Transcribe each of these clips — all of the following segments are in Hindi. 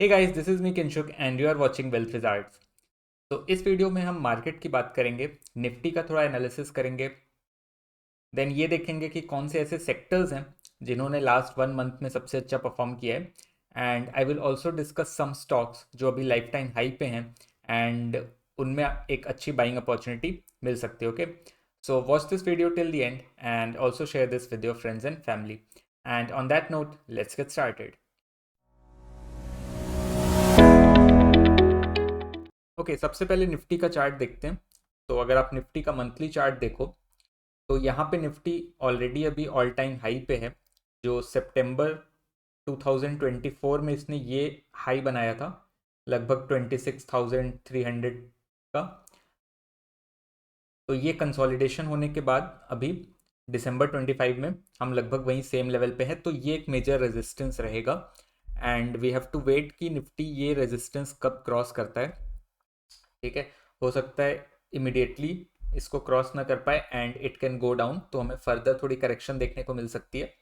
Hey guys, this is me Kinshuk and you are watching Wealth Wizards. तो इस वीडियो में हम मार्केट की बात करेंगे, निफ्टी का थोड़ा एनालिसिस करेंगे। देन ये देखेंगे कि कौन से ऐसे सेक्टर्स हैं जिन्होंने लास्ट 1 मंथ में सबसे अच्छा परफॉर्म किया है। And I will also discuss some stocks जो अभी लाइफ टाइम हाई पे हैं एंड उनमें एक अच्छी बाइंग अपॉर्चुनिटी मिल सकती है। Okay, so watch this video till the end and also share this with your friends and family. And on that note, let's get started. Okay, सबसे पहले निफ्टी का चार्ट देखते हैं। तो अगर आप निफ्टी का मंथली चार्ट देखो तो यहाँ पे निफ्टी ऑलरेडी अभी ऑल टाइम हाई पे है। जो सितंबर 2024 में इसने ये हाई बनाया था, लगभग 26,300 का। तो ये कंसोलिडेशन होने के बाद अभी दिसंबर 25 में हम लगभग वहीं सेम लेवल पे हैं। तो ये एक मेजर रेजिस्टेंस रहेगा and we have to wait कि निफ्टी ये रेजिस्टेंस कब क्रॉस करता है। ठीक है, हो सकता है इमिडिएटली इसको क्रॉस ना कर पाए and it can go down, तो हमें फर्दर थोड़ी करेक्शन देखने को मिल सकती है।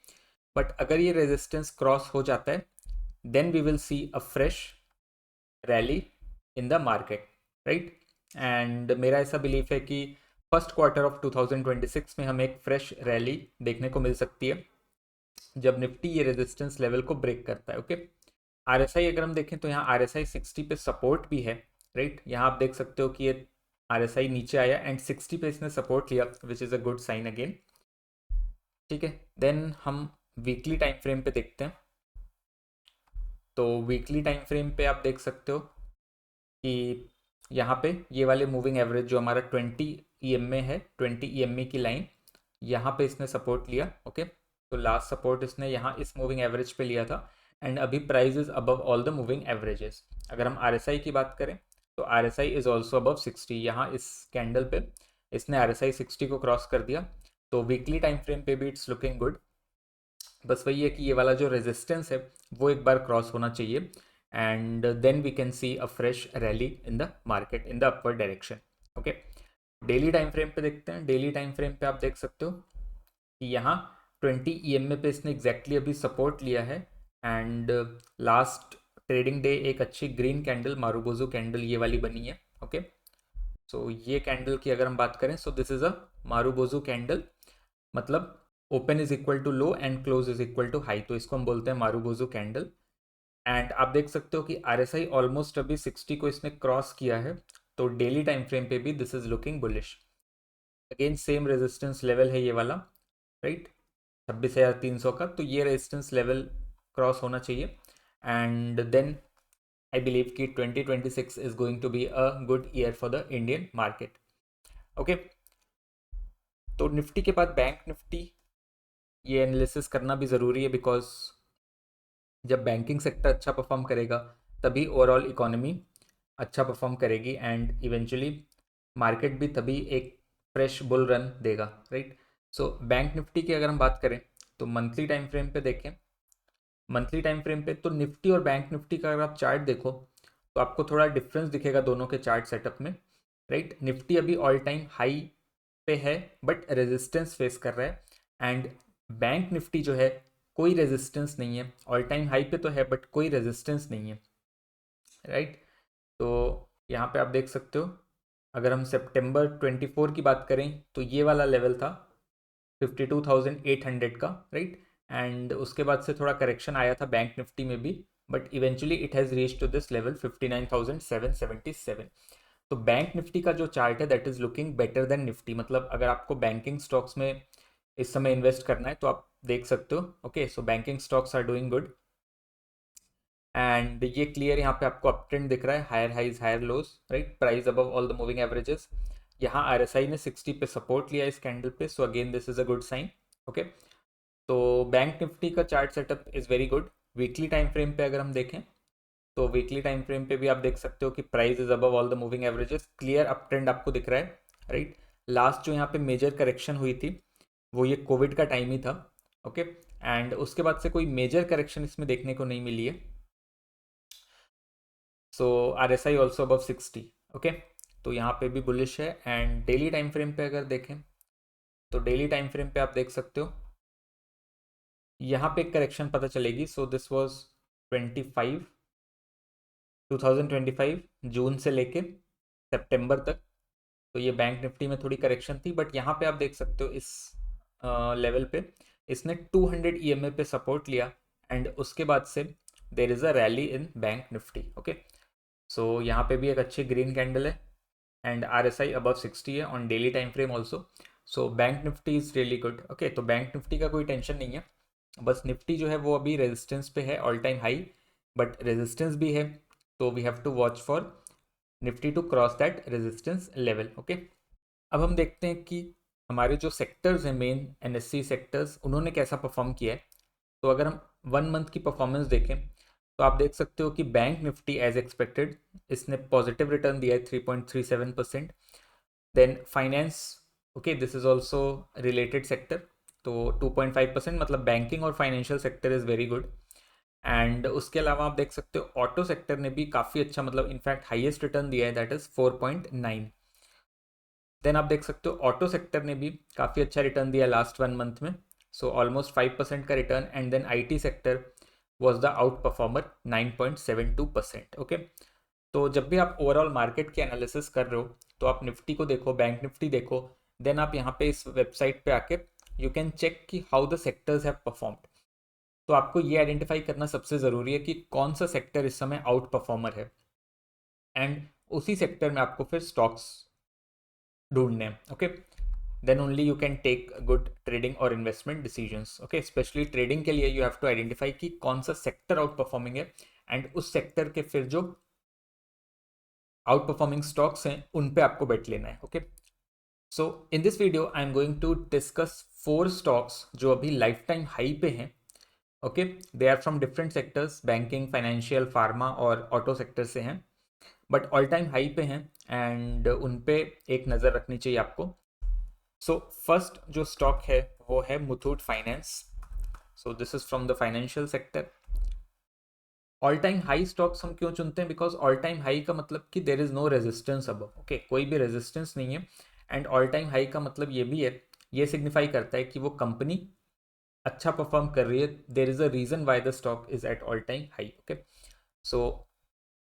बट अगर ये रेजिस्टेंस क्रॉस हो जाता है then we will see a fresh rally in the market, right. And मेरा ऐसा बिलीफ है कि फर्स्ट क्वार्टर ऑफ 2026 में हमें एक फ्रेश रैली देखने को मिल सकती है जब निफ्टी ये रेजिस्टेंस लेवल को ब्रेक करता है। ओके, आरएसआई अगर हम देखें तो यहाँ आरएसआई 60 पे सपोर्ट भी है, राइट। यहाँ आप देख सकते हो कि ये आरएसआई नीचे आया एंड 60 पे इसने सपोर्ट लिया, which is a good sign again. ठीक है, देन हम वीकली टाइम फ्रेम पे देखते हैं। तो वीकली टाइम फ्रेम पे आप देख सकते हो कि यहाँ पे ये वाले मूविंग एवरेज जो हमारा 20 EM में है, 20 EMA की लाइन, यहाँ पे इसने सपोर्ट लिया। ओके, तो लास्ट सपोर्ट इसने यहाँ इस मूविंग एवरेज पे लिया था एंड अभी price is above all the moving averages. अगर हम आरएसआई की बात करें तो आरएसआई इज ऑल्सो अबव 60। यहाँ इस कैंडल पे इसने आरएसआई 60 को क्रॉस कर दिया। तो वीकली टाइम फ्रेम पे भी इट्स लुकिंग गुड। बस वही है कि ये वाला जो रेजिस्टेंस है वो एक बार क्रॉस होना चाहिए and then we can see a fresh rally in the market in the upward direction. Okay, daily time frame पे देखते हैं। डेली टाइम फ्रेम पे आप देख सकते हो कि यहाँ 20 EMA पे इसने एग्जैक्टली अभी सपोर्ट लिया है एंड लास्ट ट्रेडिंग डे एक अच्छी ग्रीन कैंडल, मारूबोजो कैंडल ये वाली बनी है। ओके, सो ये कैंडल की अगर हम बात करें, so this is a marubozu candle, मतलब open is equal to low and close is equal to high, तो इसको हम बोलते हैं मारूबोजो कैंडल। एंड आप देख सकते हो कि आरएसआई ऑलमोस्ट अभी 60 को इसने क्रॉस किया है। तो डेली टाइम फ्रेम पे भी this is looking bullish. Again same resistance level है ये वाला, राइट, 26,300 का। तो ये रेजिस्टेंस लेवल क्रॉस होना चाहिए एंड देन आई बिलीव कि 2026 is going to be a good year for the Indian market. Okay, तो निफ्टी के बाद बैंक निफ्टी, ये एनालिसिस करना भी ज़रूरी है बिकॉज जब बैंकिंग सेक्टर अच्छा परफॉर्म करेगा तभी ओवरऑल इकोनॉमी अच्छा परफॉर्म करेगी एंड इवेंचुअली मार्केट भी तभी एक फ्रेश बुल रन देगा, राइट। सो बैंक निफ्टी की अगर हम बात करें तो मंथली टाइम फ्रेम पे देखें। मंथली टाइम फ्रेम पे तो निफ्टी और बैंक निफ्टी का अगर आप चार्ट देखो तो आपको थोड़ा डिफरेंस दिखेगा दोनों के चार्ट सेटअप में, राइट। निफ्टी अभी ऑल टाइम हाई पे है बट रेजिस्टेंस फेस कर रहा है एंड बैंक निफ्टी जो है कोई रेजिस्टेंस नहीं है, ऑल टाइम हाई पे तो है बट कोई रेजिस्टेंस नहीं है, राइट। तो यहाँ पे आप देख सकते हो अगर हम सितंबर 24 की बात करें तो ये वाला लेवल था 52,800 का, राइट। एंड उसके बाद से थोड़ा करेक्शन आया था बैंक निफ्टी में भी but eventually it has reach to this level 59,777। तो बैंक निफ्टी का जो चार्ट है that is looking better than Nifty. मतलब अगर आपको बैंकिंग स्टॉक्स में इस समय इन्वेस्ट करना है तो आप देख सकते हो। Okay, so banking stocks are doing good and ये क्लियर यहाँ पे आपको अप ट्रेंड दिख रहा है, higher highs higher lows, right, price above all the moving averages. यहाँ आरएसआई ने 60 पे सपोर्ट लिया इस कैंडल पे, so again this is a good sign. Okay, तो बैंक निफ्टी का chart setup is very good. Weekly time frame पे अगर हम देखें तो वीकली टाइम फ्रेम पे भी आप देख सकते हो कि price is above all the moving averages, clear up trend आपको दिख रहा है, राइट। लास्ट जो यहाँ पे मेजर करेक्शन हुई थी वो ये कोविड का टाइम ही था। ओके, एंड उसके बाद से कोई मेजर करेक्शन इसमें देखने को नहीं मिली है। So R S I also above 60। Okay, तो यहाँ पे भी बुलिश है एंड डेली टाइम फ्रेम पे अगर देखें तो डेली टाइम फ्रेम पे आप देख सकते हो यहाँ पे एक करेक्शन पता चलेगी। सो दिस वाज 25 2025 जून से लेके सितंबर तक, तो ये बैंक निफ्टी में थोड़ी करेक्शन थी, बट यहाँ पे आप देख सकते हो इस लेवल पे इसने 200 ईएमए पे सपोर्ट लिया, एंड उसके बाद से there is a rally in Bank Nifty. Okay, so यहाँ पे भी एक अच्छी ग्रीन कैंडल है, and R S I above 60 है on daily time frame also. So Bank Nifty is really good. Okay, तो बैंक निफ्टी का कोई टेंशन नहीं है, बस निफ्टी जो है वो अभी रेजिस्टेंस पे है, all time high, but resistance भी है, तो we have to watch for Nifty to cross that resistance level. Okay, अब हम देखते हैं कि हमारे जो सेक्टर्स हैं मेन एनएससी सेक्टर्स, उन्होंने कैसा परफॉर्म किया है। तो अगर हम 1 मंथ की परफॉर्मेंस देखें तो आप देख सकते हो कि बैंक निफ्टी एज एक्सपेक्टेड इसने पॉजिटिव रिटर्न दिया है 3.37%। Then finance, okay this is also related sector, तो 2.5%, मतलब बैंकिंग और financial sector is very good. And उसके अलावा आप देख सकते हो ऑटो सेक्टर ने भी काफ़ी अच्छा, मतलब इनफैक्ट हाईएस्ट रिटर्न दिया है, दैट इज़ 4.9। देन आप देख सकते हो ऑटो सेक्टर ने भी काफ़ी अच्छा रिटर्न दिया लास्ट 1 मंथ में, सो ऑलमोस्ट 5% का रिटर्न। And then IT sector was the outperformer 9.72%। Okay, तो जब भी आप ओवरऑल मार्केट की एनालिसिस कर रहे हो तो आप निफ्टी को देखो, बैंक निफ्टी देखो, देन आप यहाँ पे इस वेबसाइट पे आके यू कैन चेक कि how the sectors have performed. तो आपको ये आइडेंटिफाई करना सबसे ज़रूरी है कि कौन सा सेक्टर इस समय आउट परफॉर्मर है, एंड उसी सेक्टर में आपको फिर स्टॉक्स ढूंढने हैं। Okay, then only you can take good trading और investment decisions. Okay, specially trading के लिए यू हैव टू आइडेंटिफाई कि कौन सा सेक्टर आउट परफॉर्मिंग है, एंड उस सेक्टर के फिर जो आउट परफॉर्मिंग स्टॉक्स हैं उन पे आपको बेट लेना है। Okay, so in this video I am going to discuss 4 stocks जो अभी लाइफ टाइम हाई पे हैं। Okay, they are from different sectors, banking, financial, pharma और ऑटो सेक्टर से हैं, बट ऑल टाइम हाई पे हैं, एंड उन पे एक नज़र रखनी चाहिए आपको। सो फर्स्ट जो स्टॉक है वो है Muthoot finance. So this is from the financial sector. All time high stocks हम क्यों चुनते हैं? बिकॉज ऑल टाइम हाई का मतलब कि देर इज नो रेजिस्टेंस अब। ओके, कोई भी रेजिस्टेंस नहीं है, एंड ऑल टाइम हाई का मतलब ये भी है, ये सिग्निफाई करता है कि वो कंपनी अच्छा परफॉर्म कर रही है, there is a reason why the stock is at all time high. Okay, so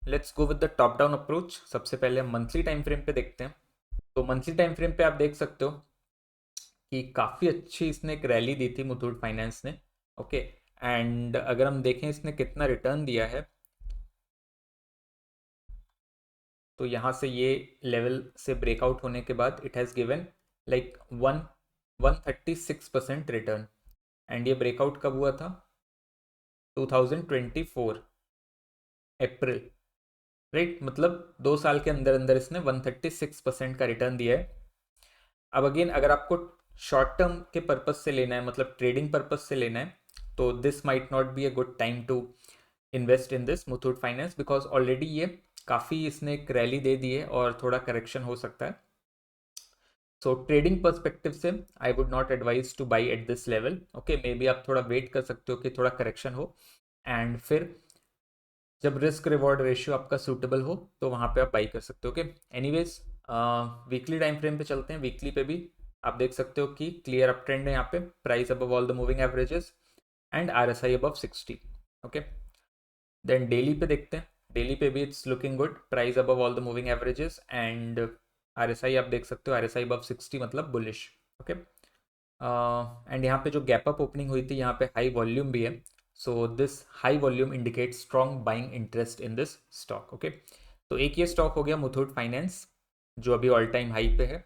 let's go with the top down approach. सबसे पहले हम मंथली टाइम फ्रेम पे देखते हैं। तो मंथली टाइम फ्रेम पे आप देख सकते हो कि काफ़ी अच्छी इसने एक रैली दी थी मुथूट फाइनेंस ने। ओके, एंड अगर हम देखें इसने कितना रिटर्न दिया है, तो यहाँ से ये लेवल से ब्रेकआउट होने के बाद it has given like 136% return, and ये ब्रेकआउट कब हुआ था? 2024 अप्रैल, राइट, मतलब 2 साल के अंदर अंदर इसने 136% का रिटर्न दिया है। अब अगेन अगर आपको शॉर्ट टर्म के पर्पज से लेना है, मतलब ट्रेडिंग पर्पज से लेना है, तो this might not be a good time to invest in this Muthoot Finance, because already ये काफ़ी इसने एक रैली दे दी है और थोड़ा करेक्शन हो सकता है। सो ट्रेडिंग पर्सपेक्टिव से I would not advise two by at this level. Okay, may be आप थोड़ा वेट कर सकते हो कि थोड़ा करेक्शन हो, एंड फिर जब रिस्क रिवॉर्ड रेशियो आपका सूटेबल हो तो वहाँ पे आप बाई कर सकते हो। Okay, anyways weekly time frame पे चलते हैं। वीकली पे भी आप देख सकते हो कि क्लियर अप ट्रेंड है यहाँ पे, price above all the moving averages and R S I above 60। Okay, then daily पे देखते हैं। डेली पे भी it's looking good, price above all the moving averages and R S I आप देख सकते हो, आर एस आई अबव 60 मतलब बुलिश। ओके, एंड यहाँ पे जो गैप अप ओपनिंग हुई थी यहाँ पे हाई वॉल्यूम भी है, so this high volume indicate strong buying interest in this stock. Okay, तो एक ये स्टॉक हो गया मुथूट फाइनेंस जो अभी ऑल टाइम हाई पे है,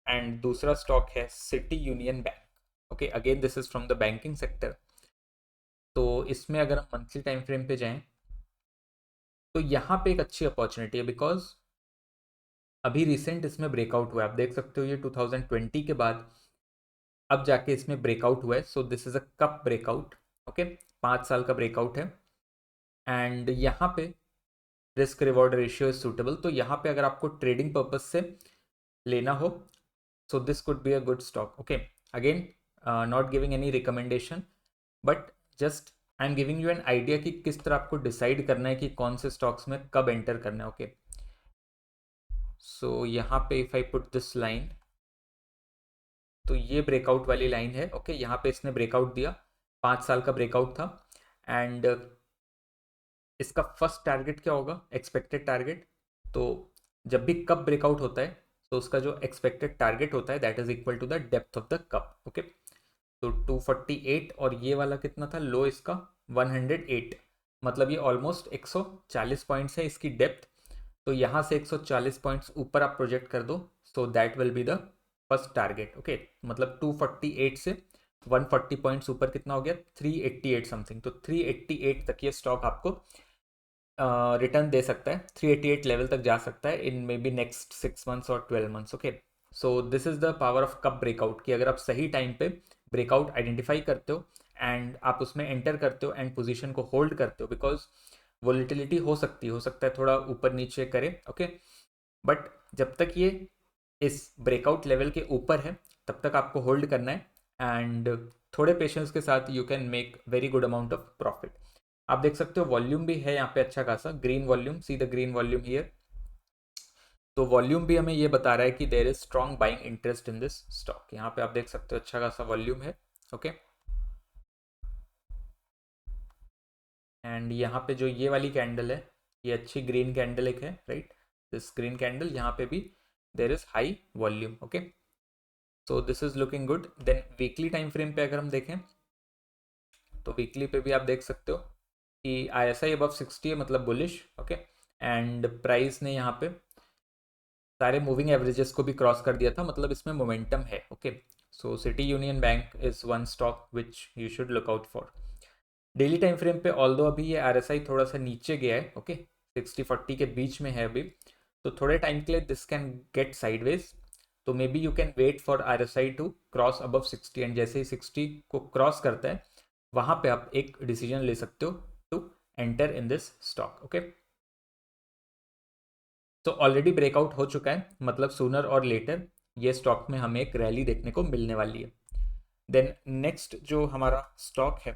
एंड दूसरा स्टॉक है City Union bank. Okay, again this is from the banking sector. तो इसमें अगर हम मंथली टाइम फ्रेम पे जाएं तो यहाँ पे एक अच्छी अपॉर्चुनिटी है, बिकॉज अभी रिसेंट इसमें ब्रेकआउट हुआ है। आप देख सकते हो ये 2020 के बाद अब जाके इसमें ब्रेकआउट हुआ है, सो this is a cup breakout. Okay, 5 साल का ब्रेकआउट है, एंड यहाँ पे risk reward ratio is suitable. तो यहाँ पे अगर आपको ट्रेडिंग पर्पज से लेना हो, so this could be a good stock. Okay, again not giving any recommendation, but just I am giving you an idea कि किस तरह आपको डिसाइड करना है कि कौन से स्टॉक्स में कब एंटर करना है। ओके, सो यहाँ पे if I put this line, तो ये ब्रेकआउट वाली लाइन है। ओके, यहाँ पे इसने ब्रेकआउट दिया, 5 साल का ब्रेकआउट था, एंड इसका फर्स्ट टारगेट क्या होगा, एक्सपेक्टेड टारगेट। तो जब भी कप ब्रेकआउट होता है तो उसका जो एक्सपेक्टेड टारगेट होता है that is equal to the depth of the cup. Okay, तो 248 और ये वाला कितना था लो इसका 108, मतलब ये ऑलमोस्ट 140 पॉइंट्स है इसकी डेप्थ। तो यहाँ से 140 पॉइंट्स ऊपर आप प्रोजेक्ट कर दो, so that will be the first target. Okay, मतलब 248 से 140 पॉइंट्स ऊपर कितना हो गया 388 समथिंग। तो 388 तक ये स्टॉक आपको रिटर्न दे सकता है, 388 लेवल तक जा सकता है इन मे बी नेक्स्ट 6 मंथ्स और 12 months. Okay, so this is the power of cup breakout कि अगर आप सही टाइम पे ब्रेकआउट आइडेंटिफाई करते हो एंड आप उसमें एंटर करते हो एंड पोजीशन को होल्ड करते हो, बिकॉज वोलेटिलिटी हो सकता है थोड़ा ऊपर नीचे करे। ओके, बट जब तक ये इस ब्रेकआउट लेवल के ऊपर है तब तक आपको होल्ड करना है एंड थोड़े पेशेंस के साथ you can make very good amount of profit. आप देख सकते हो वॉल्यूम भी है यहाँ पे अच्छा खासा, green volume, see the green volume here. तो वॉल्यूम भी हमें ये बता रहा है कि देर is strong buying interest in this stock. यहाँ पे आप देख सकते हो अच्छा खासा वॉल्यूम है। ओके, एंड यहाँ पे जो ये वाली कैंडल है ये अच्छी ग्रीन कैंडल एक है, राइट, दिस ग्रीन कैंडल, यहाँ पे भी there is high volume. Okay, so this is looking good. Then weekly time frame पे अगर हम देखें तो वीकली पे भी आप देख सकते हो कि ISI अबव 60 है मतलब बुलिश। ओके, एंड प्राइस ने यहाँ पे सारे मूविंग एवरेजेस को भी क्रॉस कर दिया था, मतलब इसमें मोमेंटम है। Okay, so city Union bank is one stock which you should look out for. Daily time frame पे ऑल्दो अभी ये RSI थोड़ा सा नीचे गया है, ओके, 60-40 के बीच में है अभी, तो थोड़े टाइम के लिए दिस कैन गेट साइडवेज। तो maybe you can wait for RSI to cross above 60 and जैसे ही 60 को क्रॉस करता है वहाँ पे आप एक डिसीजन ले सकते हो to enter in this stock. Okay, तो ऑलरेडी ब्रेकआउट हो चुका है, मतलब सूनर और लेटर ये स्टॉक में हमें एक रैली देखने को मिलने वाली है। देन नेक्स्ट जो हमारा स्टॉक है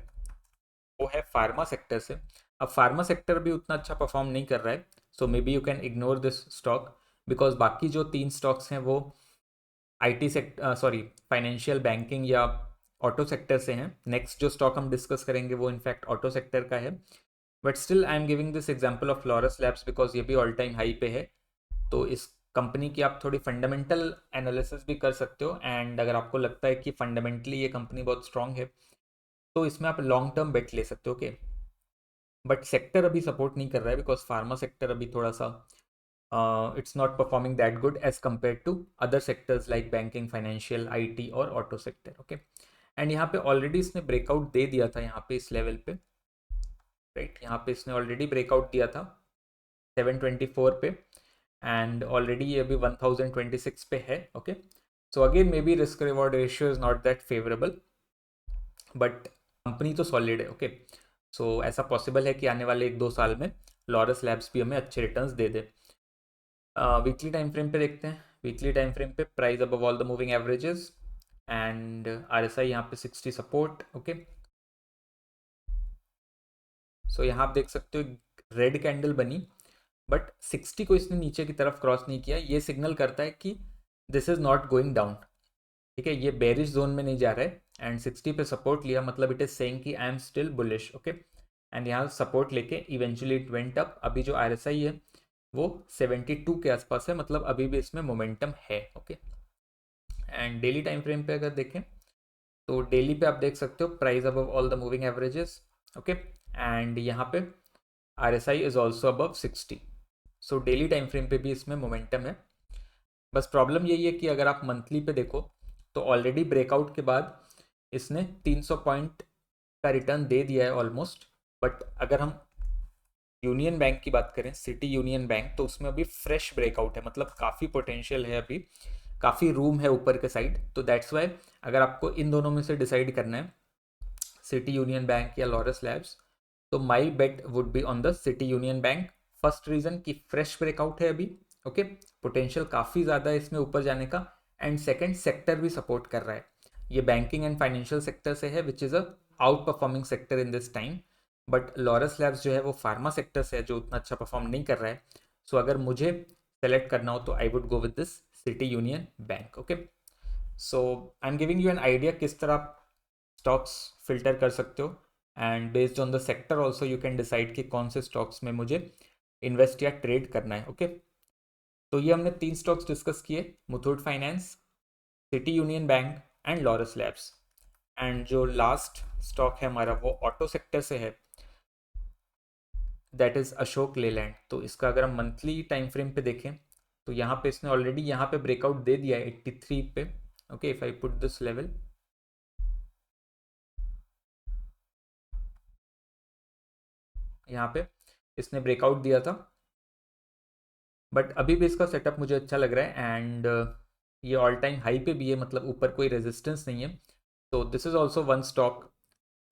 वो है फार्मा सेक्टर से। अब फार्मा सेक्टर भी उतना अच्छा परफॉर्म नहीं कर रहा है, so maybe you can ignore this stock because बाकी जो 3 स्टॉक्स हैं वो IT sector, sorry, financial banking या ऑटो सेक्टर से हैं। नेक्स्ट जो स्टॉक हम डिस्कस करेंगे वो इनफैक्ट ऑटो सेक्टर का है, but still I am giving this example of Laurus labs because ये भी ऑल टाइम हाई पे है। तो इस कंपनी की आप थोड़ी फंडामेंटल एनालिसिस भी कर सकते हो एंड अगर आपको लगता है कि फंडामेंटली ये कंपनी बहुत स्ट्रांग है तो इसमें आप लॉन्ग टर्म बेट ले सकते हो। ओके, बट सेक्टर अभी सपोर्ट नहीं कर रहा है बिकॉज फार्मा सेक्टर अभी थोड़ा सा it's not performing that good as compare to other sectors like banking, financial, IT और ऑटो सेक्टर। ओके, एंड यहाँ पे ऑलरेडी इसने ब्रेकआउट दे दिया था यहाँ पे इस लेवल पे, राइट, यहाँ पे इसने ऑलरेडी ब्रेकआउट दिया था 724 पे एंड ऑलरेडी ये अभी 1026 पे है। Okay, so again may be risk reward ratio is not that favourable but company तो सॉलिड है। ओके, सो ऐसा पॉसिबल है कि आने वाले 1-2 साल में लॉरस लैब्स भी हमें अच्छे रिटर्न्स दे दे। वीकली टाइम फ्रेम पे देखते हैं। वीकली टाइम फ्रेम पे price above all the moving averages and RSI यहाँ पे 60 सपोर्ट। ओके, सो यहाँ आप देख सकते हो रेड कैंडल बनी बट 60 को इसने नीचे की तरफ क्रॉस नहीं किया, ये सिग्नल करता है कि this is not going down. ठीक है, ये बेरिश जोन में नहीं जा रहा है एंड 60 पे सपोर्ट लिया, मतलब इट इज सेइंग कि I am still bullish. Okay, and यहाँ सपोर्ट लेके इवेंचुअली इट वेंट अप। अभी जो RSI है वो 72 के आसपास है, मतलब अभी भी इसमें मोमेंटम है। Okay, and daily time frame पे अगर देखें तो डेली पे आप देख सकते हो price above all the moving averages. Okay, and यहाँ पे RSI is also above 60, so daily time frame पे भी इसमें मोमेंटम है। बस प्रॉब्लम यही है कि अगर आप मंथली पे देखो तो ऑलरेडी ब्रेकआउट के बाद इसने 300 पॉइंट का रिटर्न दे दिया है ऑलमोस्ट, बट अगर हम यूनियन बैंक की बात करें, सिटी यूनियन बैंक, तो उसमें अभी फ्रेश ब्रेकआउट है, मतलब काफ़ी पोटेंशियल है, अभी काफ़ी रूम है ऊपर के साइड। तो दैट्स वाई अगर आपको इन दोनों में से डिसाइड करना है सिटी यूनियन बैंक या लॉरस लैब्स, तो my bet would be on the City Union Bank. First reason कि फ्रेश ब्रेकआउट है अभी। ओके, पोटेंशियल काफ़ी ज़्यादा है इसमें ऊपर जाने का एंड सेकंड सेक्टर भी सपोर्ट कर रहा है। ये बैंकिंग एंड फाइनेंशियल सेक्टर से है विच is a out performing sector in this time, but Laurus labs जो है वो फार्मा सेक्टर से है जो उतना अच्छा परफॉर्म नहीं कर रहा है। सो अगर मुझे सेलेक्ट करना हो तो I would go with this city Union bank. Okay, so I am giving you an idea किस तरह आप स्टॉक्स फिल्टर कर सकते हो and based on the sector also you can decide कि कौन से स्टॉक्स में मुझे इन्वेस्ट या ट्रेड करना है। ओके, तो ये हमने 3 स्टॉक्स डिस्कस किए, Muthoot finance, City Union bank and Laurus Labs. And जो लास्ट स्टॉक है हमारा वो ऑटो सेक्टर से है, दैट इज़ अशोक लेलैंड। तो इसका अगर हम मंथली टाइम फ्रेम पे देखें तो यहाँ पे इसने ऑलरेडी यहाँ पे ब्रेकआउट दे दिया है 83 पे। Okay, if I put this level, यहाँ पे इसने ब्रेकआउट दिया था, बट अभी भी इसका सेटअप मुझे अच्छा लग रहा है। एंड ये ऑल टाइम हाई पे भी है, मतलब ऊपर कोई रेजिस्टेंस नहीं है। तो this is also one stock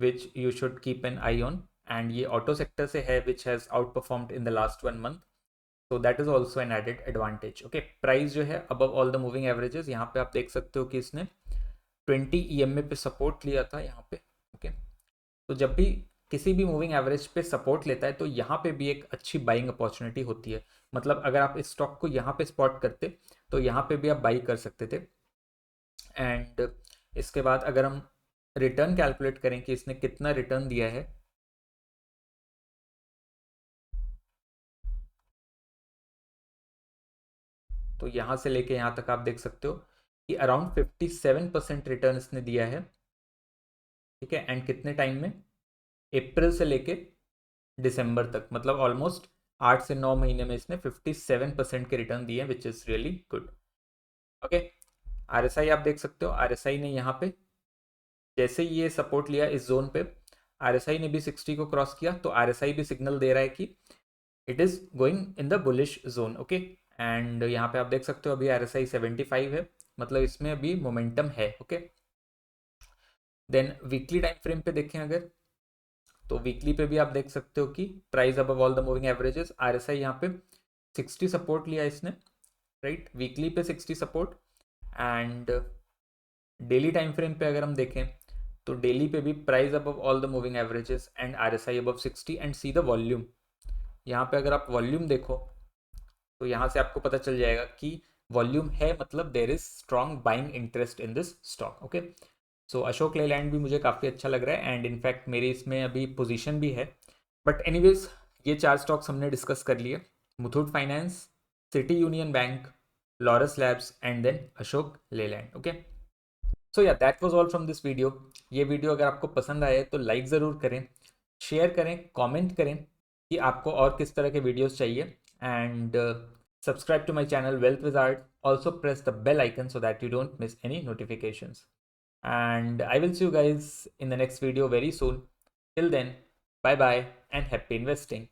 which you should keep an eye on. And ये ऑटो सेक्टर से है which has out performed in the last 1 month, तो that is also an added advantage. Okay, price जो है above all the moving averages, यहाँ पे आप देख सकते हो कि इसने 20 EMA पे सपोर्ट लिया था यहाँ पे। ओके, तो जब भी किसी भी मूविंग एवरेज पे सपोर्ट लेता है तो यहाँ पे भी एक अच्छी बाइंग अपॉर्चुनिटी होती है। मतलब अगर आप इस स्टॉक को यहाँ पे स्पॉट करते तो यहाँ पे भी आप बाई कर सकते थे। एंड इसके बाद अगर हम रिटर्न कैलकुलेट करें कि इसने कितना रिटर्न दिया है, तो यहाँ से लेके यहाँ तक आप देख सकते हो कि अराउंड 57% रिटर्न इसने दिया है। ठीक है, एंड कितने टाइम में? अप्रैल से लेके दिसंबर तक, मतलब ऑलमोस्ट 8 से 9 महीने में इसने 57% के रिटर्न दिए हैं, which is really good. Okay, RSI आप देख सकते हो, RSI ने यहाँ पे जैसे ही ये सपोर्ट लिया इस जोन पे, RSI ने भी 60 को क्रॉस किया, तो RSI भी सिग्नल दे रहा है कि it is going in the bullish zone. Okay, and यहाँ पे आप देख सकते हो अभी RSI 75 है, मतलब इसमें अभी मोमेंटम है। Okay, then weekly time frame पे देखें अगर, तो वीकली पे भी आप देख सकते हो कि price above all the moving averages, RSI यहाँ पे 60 सपोर्ट लिया इसने, राइट, वीकली पे 60 support. And daily time frame पे अगर हम देखें तो डेली पे भी price above all the moving averages and RSI above 60। And see the volume, यहाँ पे अगर आप वॉल्यूम देखो तो यहाँ से आपको पता चल जाएगा कि वॉल्यूम है, मतलब there is strong buying interest in this stock. Okay, so Ashok Leyland भी मुझे काफ़ी अच्छा लग रहा है, एंड इनफैक्ट मेरी इसमें अभी पोजीशन भी है। बट एनीवेज, ये 4 स्टॉक्स हमने डिस्कस कर लिए, Muthoot finance, City Union Bank, Laurus Labs and then Ashok Leyland. Okay, so yeah that was all from this video. ये वीडियो अगर आपको पसंद आए तो लाइक ज़रूर करें, शेयर करें, कमेंट करें कि आपको और किस तरह के वीडियोस चाहिए। And subscribe to my channel Wealth Wizard, also press the bell icon so that you don't miss any notifications. And I will see you guys in the next video very soon. Till then, bye bye and happy investing.